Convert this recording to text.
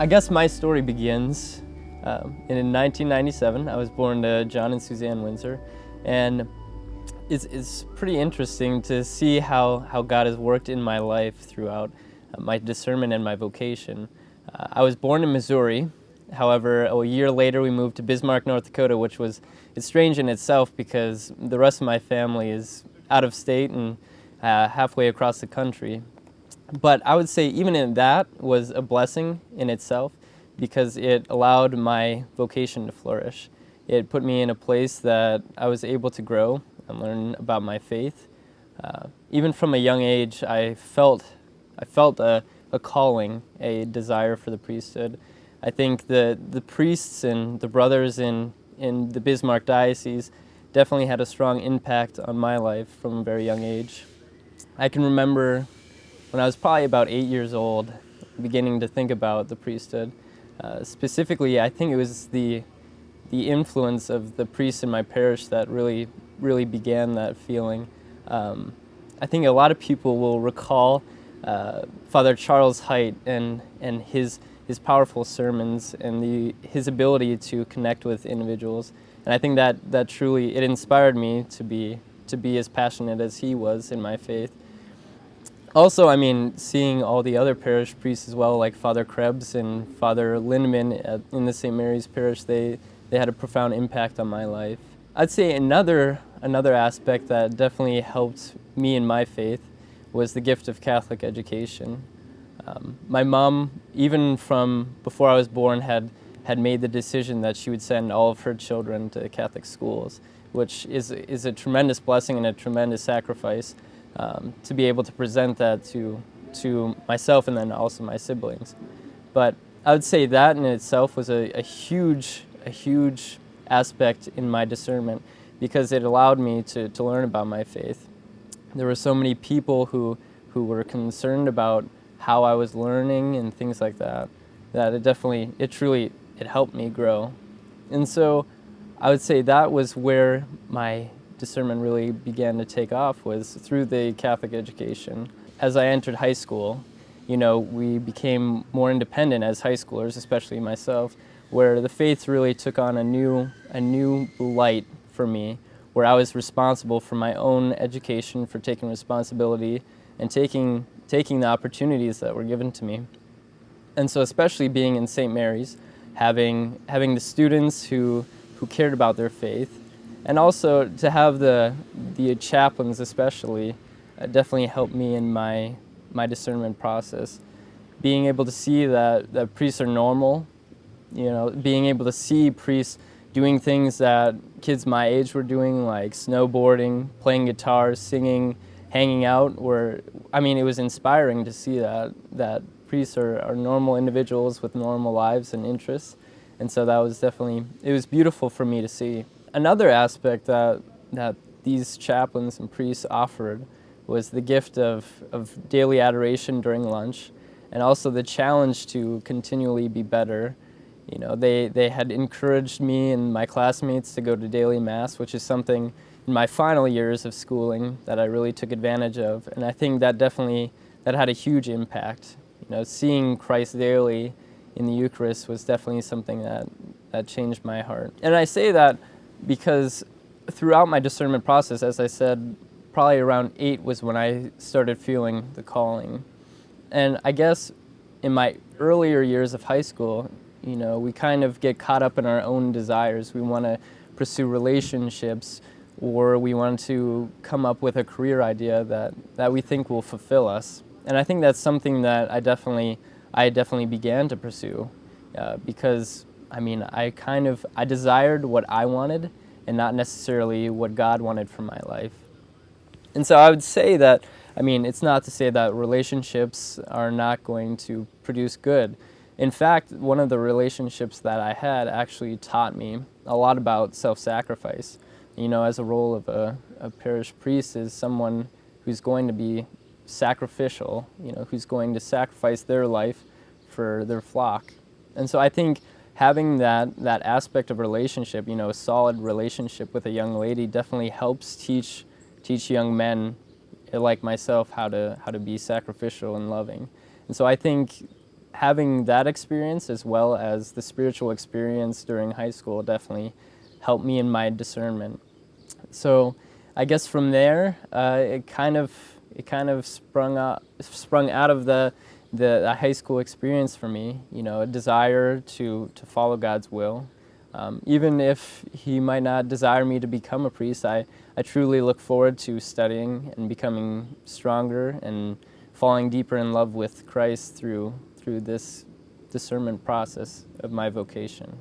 I guess my story begins in 1997. I was born to John and Suzanne Windsor, and it's pretty interesting to see how God has worked in my life throughout my discernment and my vocation. I was born in Missouri. However, a year later we moved to Bismarck, North Dakota, which it's strange in itself because the rest of my family is out of state and halfway across the country. But I would say even in that was a blessing in itself because it allowed my vocation to flourish. It put me in a place that I was able to grow and learn about my faith. Even from a young age, I felt a calling, a desire for the priesthood. I think the priests and the brothers in the Bismarck Diocese definitely had a strong impact on my life from a very young age. I can remember when I was probably about 8 years old, beginning to think about the priesthood. Specifically, I think it was the influence of the priests in my parish that really began that feeling. I think a lot of people will recall Father Charles Height and his powerful sermons and his ability to connect with individuals. And I think that truly it inspired me to be as passionate as he was in my faith. Also, I mean, seeing all the other parish priests as well, like Father Krebs and Father Lindemann in the St. Mary's Parish, they had a profound impact on my life. I'd say another aspect that definitely helped me in my faith was the gift of Catholic education. My mom, even from before I was born, had made the decision that she would send all of her children to Catholic schools, which is a tremendous blessing and a tremendous sacrifice. To be able to present that to myself and then also my siblings. But I would say that in itself was a huge aspect in my discernment because it allowed me to learn about my faith. There were so many people who were concerned about how I was learning and things like that it helped me grow. And so I would say that was where my discernment really began to take off, was through the Catholic education. As I entered high school, we became more independent as high schoolers, especially myself, where the faith really took on a new light for me, where I was responsible for my own education, for taking responsibility and taking the opportunities that were given to me. And so especially being in St. Mary's, having the students who cared about their faith, and also to have the chaplains especially definitely helped me in my discernment process. Being able to see that priests are normal, being able to see priests doing things that kids my age were doing, like snowboarding, playing guitar, singing, hanging out, it was inspiring to see that priests are normal individuals with normal lives and interests. And so it was beautiful for me to see. Another aspect that these chaplains and priests offered was the gift of daily adoration during lunch, and also the challenge to continually be better. They had encouraged me and my classmates to go to daily mass, which is something in my final years of schooling that I really took advantage of, and I think that had a huge impact. Seeing Christ daily in the Eucharist was definitely something that changed my heart. And I say that because throughout my discernment process, as I said, probably around 8 was when I started feeling the calling. And I guess in my earlier years of high school, we kind of get caught up in our own desires. We want to pursue relationships, or we want to come up with a career idea that we think will fulfill us. And I think that's something that I definitely began to pursue because I desired what I wanted and not necessarily what God wanted for my life. And so I would say that, it's not to say that relationships are not going to produce good. In fact, one of the relationships that I had actually taught me a lot about self-sacrifice. As a role of a parish priest is someone who's going to be sacrificial, who's going to sacrifice their life for their flock. And so I think having that aspect of relationship, a solid relationship with a young lady definitely helps teach young men like myself how to be sacrificial and loving. And so I think having that experience as well as the spiritual experience during high school definitely helped me in my discernment. So I guess from there, it kind of sprung out of the high school experience for me. You know, a desire to follow God's will. Even if He might not desire me to become a priest, I truly look forward to studying and becoming stronger and falling deeper in love with Christ through this discernment process of my vocation.